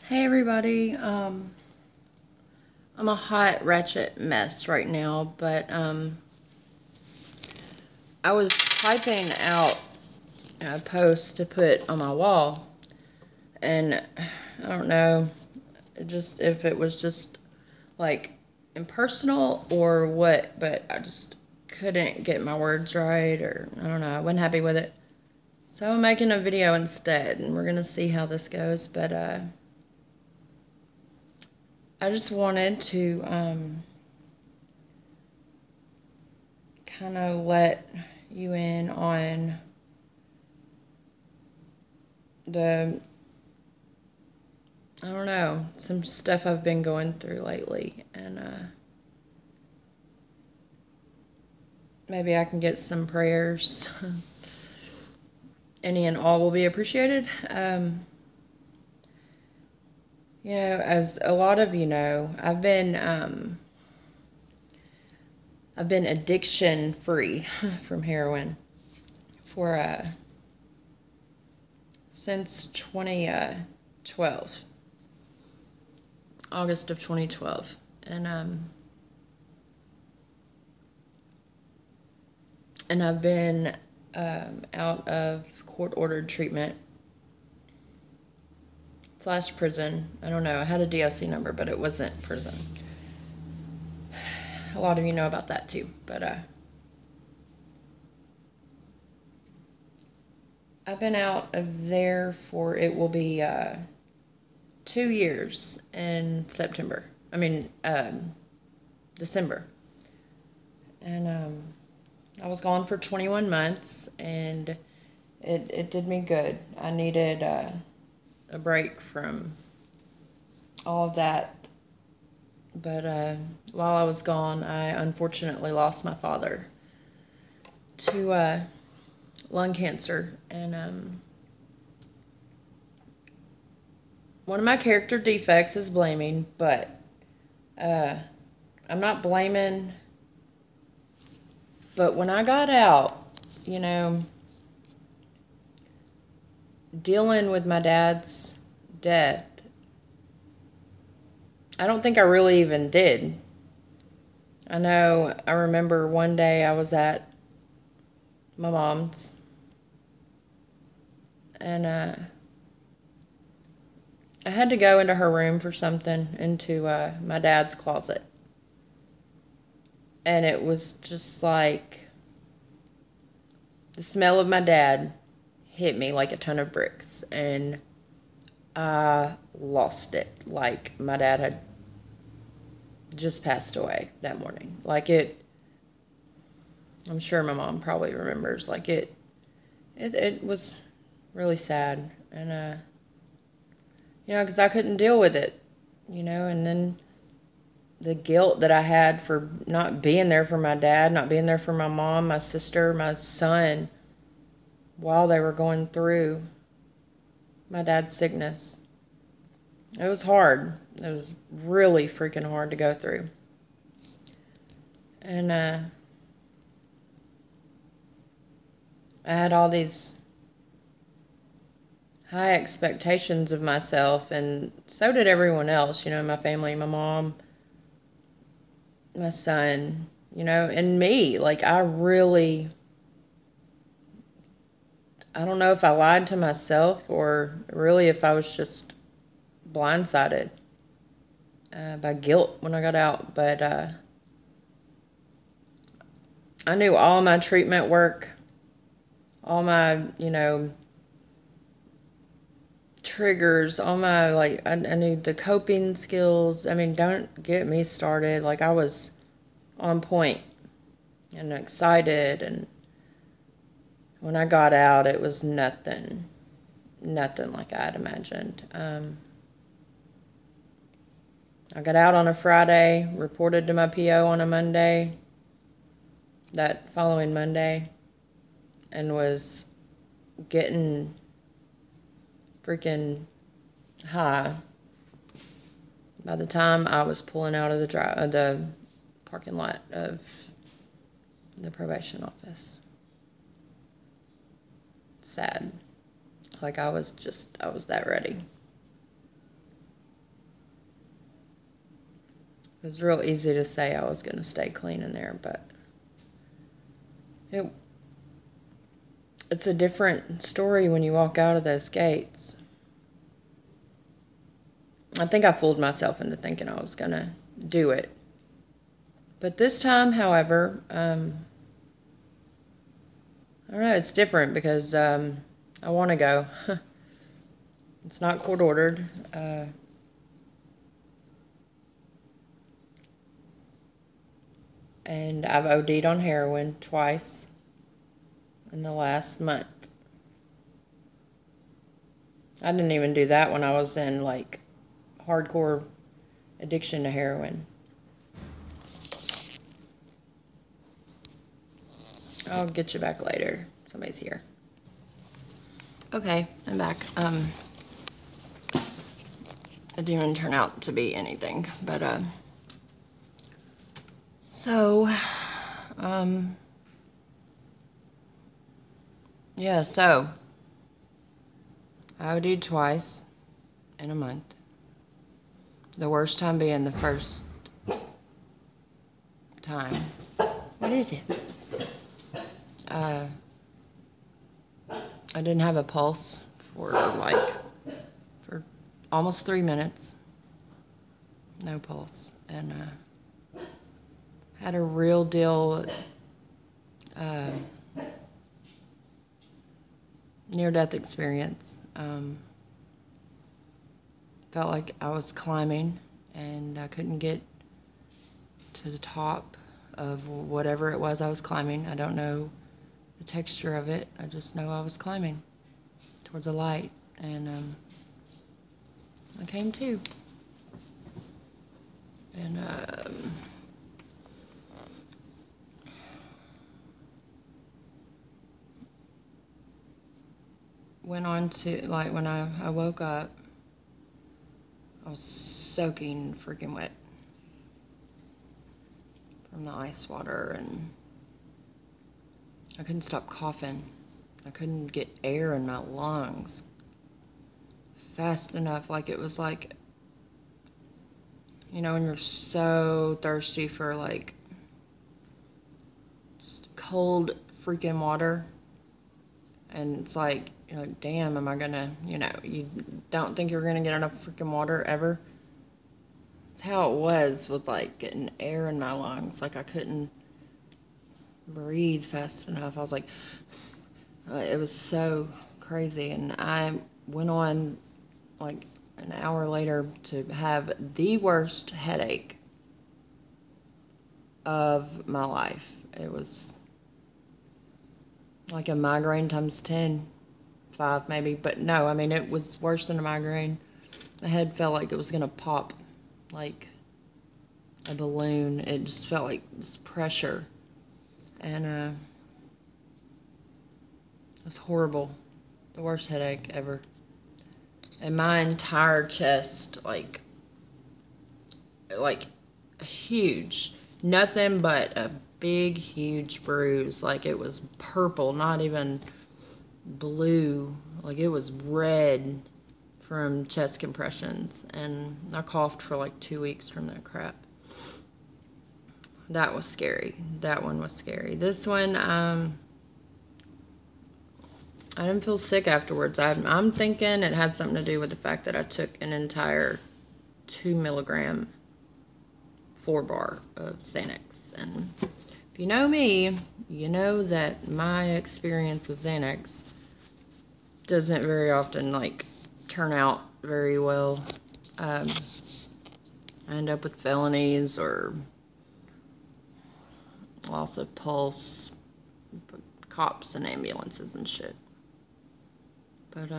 Hey everybody, I'm a hot ratchet mess right now, but I was typing out a post to put on my wall, and I don't know, if it was just like impersonal or what, but I just couldn't get my words right, or I don't know, I wasn't happy with it. So I'm making a video instead, and we're gonna see how this goes, but I just wanted to kind of let you in on the, I don't know, some stuff I've been going through lately, and maybe I can get some prayers. Any and all will be appreciated. As a lot of you know, I've been addiction free from heroin for since 2012, August of 2012, and I've been out of court-ordered treatment / prison. I don't know. I had a DOC number, but it wasn't prison. A lot of you know about that too, but I've been out of there for, it will be 2 years in September. December. And I was gone for 21 months, and it did me good. I needed a break from all of that. But while I was gone, I unfortunately lost my father to lung cancer. And one of my character defects is blaming, but I'm not blaming. But when I got out, dealing with my dad's death, I don't think I really even did. I remember one day I was at my mom's, and I had to go into her room for something, into my dad's closet. And it was just like the smell of my dad hit me like a ton of bricks, and I lost it. Like my dad had just passed away that morning. I'm sure my mom probably remembers. It was really sad, and because I couldn't deal with it, and then the guilt that I had for not being there for my dad, not being there for my mom, my sister, my son, while they were going through my dad's sickness. It was hard. It was really freaking hard to go through. And I had all these high expectations of myself, and so did everyone else, my family, my mom, my son, and me. I don't know if I lied to myself, or really if I was just blindsided by guilt when I got out. But I knew all my treatment work, all my, triggers, all my, I knew the coping skills. Don't get me started. I was on point and excited, and when I got out, it was nothing like I had imagined. I got out on a Friday, reported to my PO on a Monday, that following Monday, and was getting freaking high by the time I was pulling out of the parking lot of the probation office. Sad. I was that ready. It was real easy to say I was going to stay clean in there, but it's a different story when you walk out of those gates. I think I fooled myself into thinking I was going to do it. But this time, however, I don't know, it's different because I want to go. It's not court ordered. And I've OD'd on heroin twice in the last month. I didn't even do that when I was in, like, hardcore addiction to heroin. I'll get you back later. Somebody's here. Okay, I'm back. It didn't even turn out to be anything, but, yeah, so I OD'd twice in a month. The worst time being the first time. What is it? I didn't have a pulse for almost 3 minutes. No pulse. And had a real deal near-death experience. Felt like I was climbing and I couldn't get to the top of whatever it was I was climbing. I don't know the texture of it. I just know I was climbing towards a light, and I came to. And went on to, like, when I woke up, I was soaking freaking wet from the ice water, and I couldn't stop coughing. I couldn't get air in my lungs fast enough. Like, it was like, you know, when you're so thirsty for, like, just cold freaking water, and it's like, you're like, damn, am I gonna, you know, you don't think you're gonna get enough freaking water ever. That's how it was with, like, getting air in my lungs. Like, I couldn't breathe fast enough. I was like, it was so crazy. And I went on, like, an hour later to have the worst headache of my life. It was like a migraine times 10, 5 maybe. But no, I mean, it was worse than a migraine. My head felt like it was going to pop like a balloon. It just felt like this pressure. And it was horrible. The worst headache ever. And my entire chest, like huge. Nothing but a big, huge bruise. Like, it was purple, not even blue. Like, it was red from chest compressions. And I coughed for like 2 weeks from that crap. That was scary. That one was scary. This one, I didn't feel sick afterwards. I'm thinking it had something to do with the fact that I took an entire 2 milligram 4-bar of Xanax. And if you know me, you know that my experience with Xanax doesn't very often, like, turn out very well. I end up with felonies or loss of pulse, cops and ambulances and shit. But,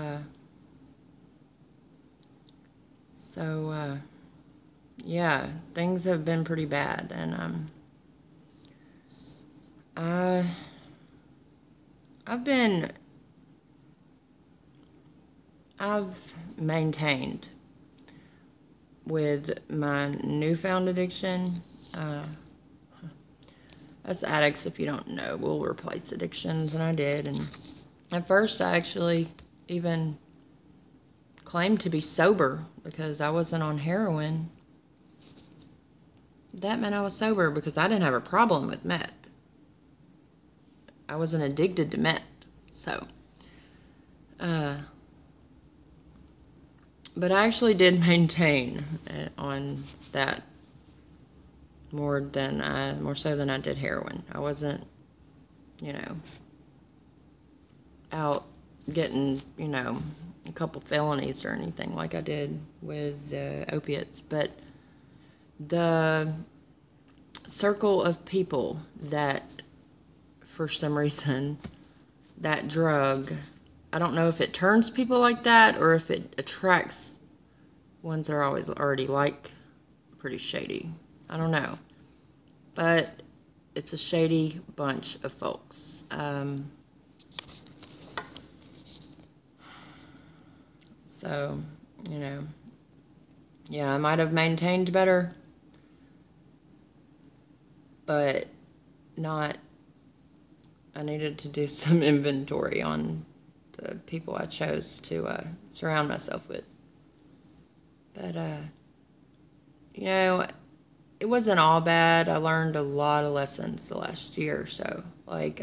yeah, things have been pretty bad, and, I've maintained with my newfound addiction. Us addicts, if you don't know, will replace addictions, and I did. And at first, I actually even claimed to be sober because I wasn't on heroin. that meant I was sober because I didn't have a problem with meth. I wasn't addicted to meth. So, but I actually did maintain on that more so than I did heroin. I wasn't, out getting, a couple felonies or anything like I did with opiates. But the circle of people that, for some reason, that drug, I don't know if it turns people like that or if it attracts ones that are already pretty shady. I don't know. But it's a shady bunch of folks. So, yeah, I might have maintained better, but I needed to do some inventory on the people I chose to surround myself with. But, it wasn't all bad. I learned a lot of lessons the last year or so. I've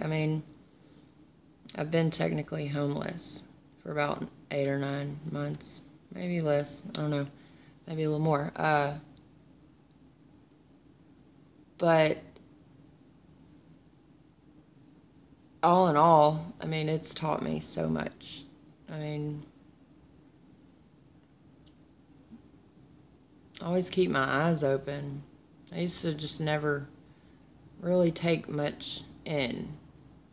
been technically homeless for about 8 or 9 months, maybe less. I don't know, maybe a little more. But all in all, it's taught me so much. Always keep my eyes open. I used to just never really take much in.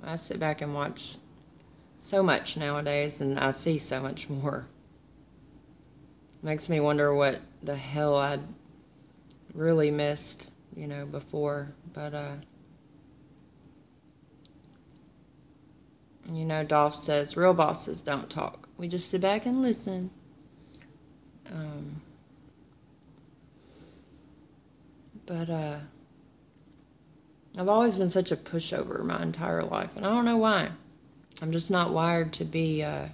I sit back and watch so much nowadays, and I see so much more. Makes me wonder what the hell I'd really missed, before. But, Dolph says, real bosses don't talk. We just sit back and listen. But I've always been such a pushover my entire life, and I don't know why. I'm just not wired to be an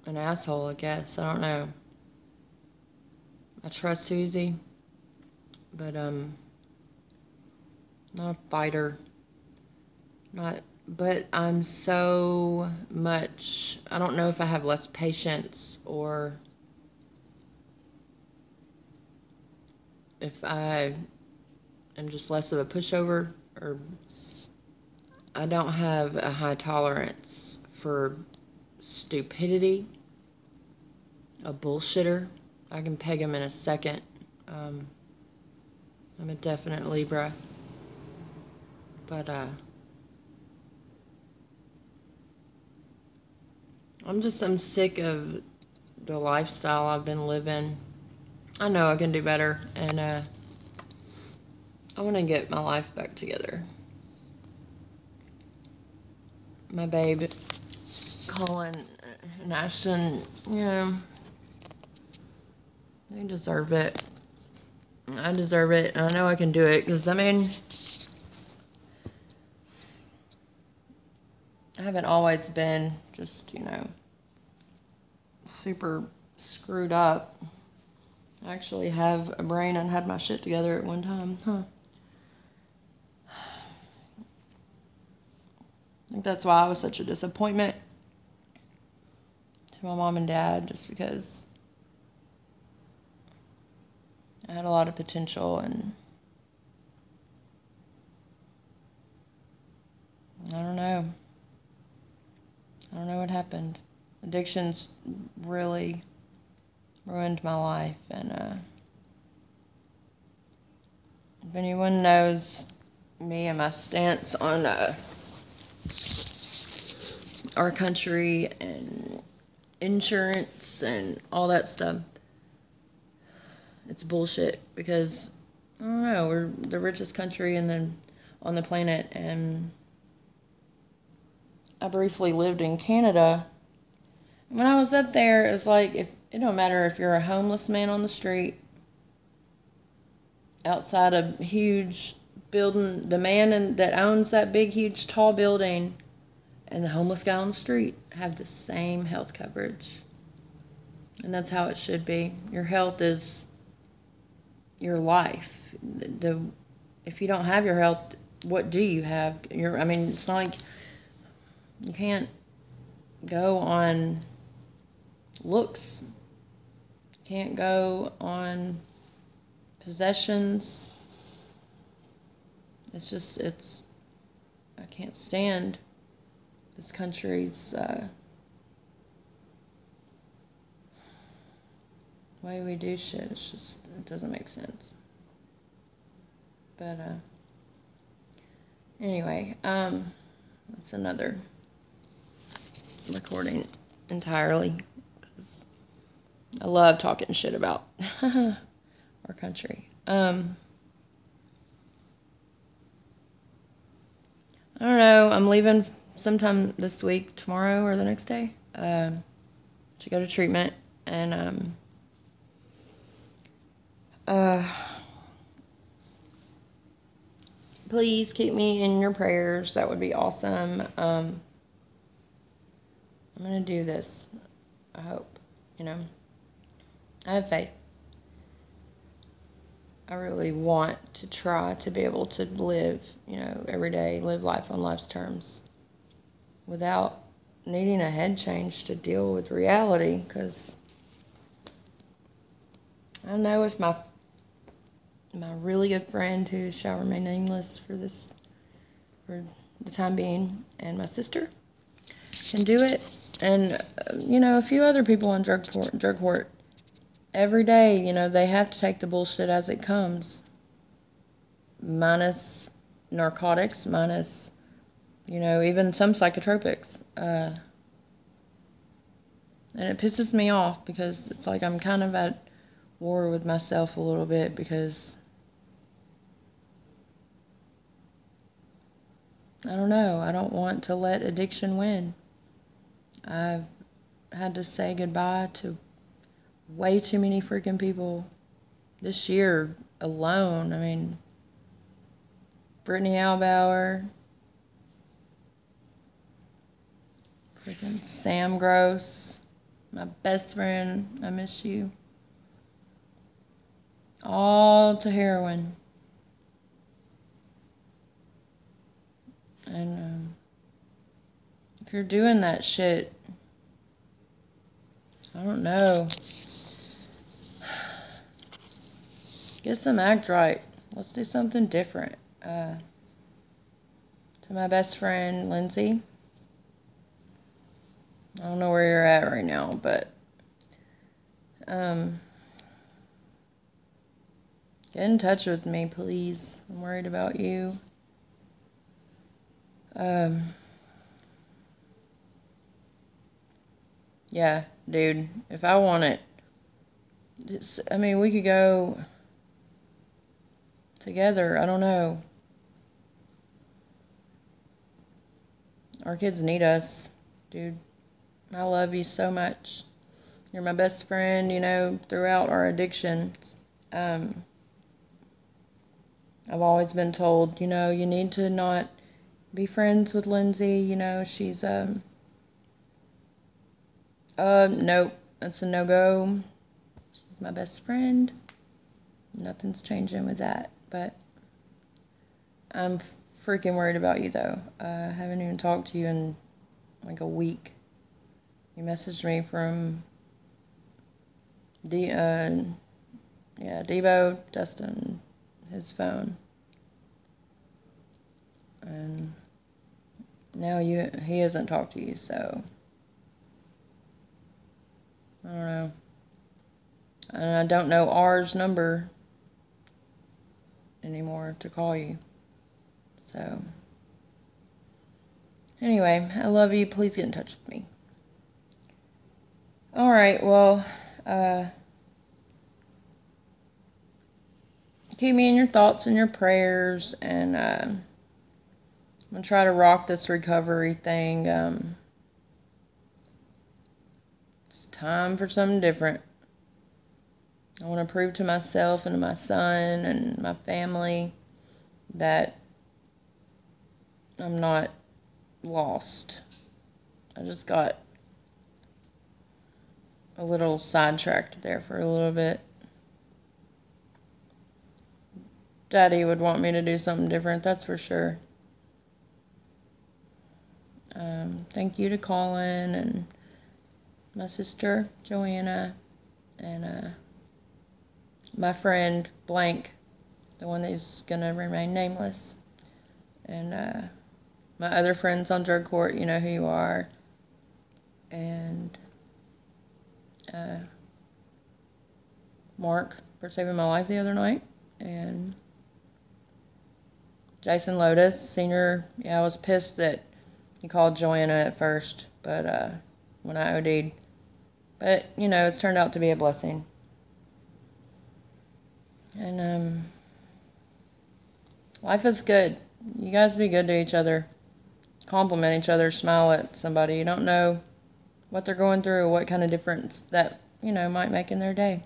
asshole, I guess. I don't know. I trust too easy, but not a fighter. But I'm so much. I don't know if I have less patience or if I am just less of a pushover, or I don't have a high tolerance for stupidity, a bullshitter. I can peg him in a second. I'm a definite Libra. But I'm sick of the lifestyle I've been living. I know I can do better, and I want to get my life back together. My babe, Colin and Ashton, they deserve it. I deserve it, and I know I can do it, because, I haven't always been just, super screwed up. I actually have a brain and had my shit together at one time. I think that's why I was such a disappointment to my mom and dad, just because I had a lot of potential, and I don't know what happened. Addictions really ruined my life, and if anyone knows me and my stance on our country and insurance and all that stuff, it's bullshit, because I don't know, we're the richest country on the planet, and I briefly lived in Canada. When I was up there, it was like, it don't matter if you're a homeless man on the street, outside a huge building, the man that owns that big, huge, tall building, and the homeless guy on the street have the same health coverage. And that's how it should be. Your health is your life. If you don't have your health, what do you have? I mean, it's not like you can't go on looks. You can't go on possessions. I can't stand this country's way we do shit. It doesn't make sense. But anyway, that's another recording entirely, because I love talking shit about our country. I don't know. I'm leaving sometime this week, tomorrow or the next day, to go to treatment, and please keep me in your prayers. That would be awesome. I'm gonna do this. I hope. I have faith. I really want to try to be able to live, every day, live life on life's terms without needing a head change to deal with reality, because I know if my really good friend, who shall remain nameless for the time being, and my sister can do it, and a few other people on drug court every day, they have to take the bullshit as it comes, minus narcotics, minus even some psychotropics, and it pisses me off, because it's like I'm kind of at war with myself a little bit, because I don't know, I don't want to let addiction win. I've had to say goodbye to way too many freaking people this year alone. I mean, Brittany Albauer, freaking Sam Gross, my best friend, I miss you. All to heroin. And if you're doing that shit, I don't know, get some act right. Let's do something different. To my best friend, Lindsay, I don't know where you're at right now, but get in touch with me, please. I'm worried about you. Yeah, dude, if I want it, we could go together. I don't know. Our kids need us, dude. I love you so much. You're my best friend, throughout our addictions. I've always been told, you need to not be friends with Lindsay. She's, nope, that's a no-go. She's my best friend. Nothing's changing with that, but I'm freaking worried about you, though. I haven't even talked to you in like a week. You messaged me from Debo, Dustin, his phone, and now he hasn't talked to you, so I don't know. And I don't know R's number anymore to call you. So, anyway, I love you. Please get in touch with me. Alright, well, keep me in your thoughts and your prayers, and I'm going to try to rock this recovery thing. It's time for something different. I want to prove to myself and to my son and my family that I'm not lost. I just got a little sidetracked there for a little bit. Daddy would want me to do something different, that's for sure. Thank you to Colin and my sister Joanna and my friend Blank, the one that's gonna remain nameless, and my other friends on drug court, you know who you are, and Mark for saving my life the other night, and Jason Lotus, senior. Yeah, I was pissed that he called Joanna at first, but when I OD'd. But, you know, it's turned out to be a blessing. And life is good. You guys be good to each other. Compliment each other, smile at somebody. You don't know what they're going through or what kind of difference that, you know, might make in their day.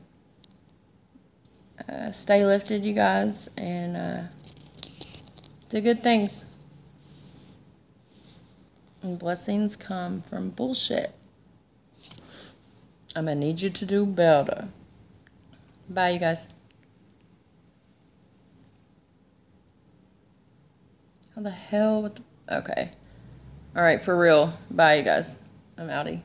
Stay lifted, you guys, and do good things. And blessings come from bullshit. I'm gonna need you to do better. Bye, you guys. How the hell? Okay. Alright, for real. Bye, you guys. I'm outie.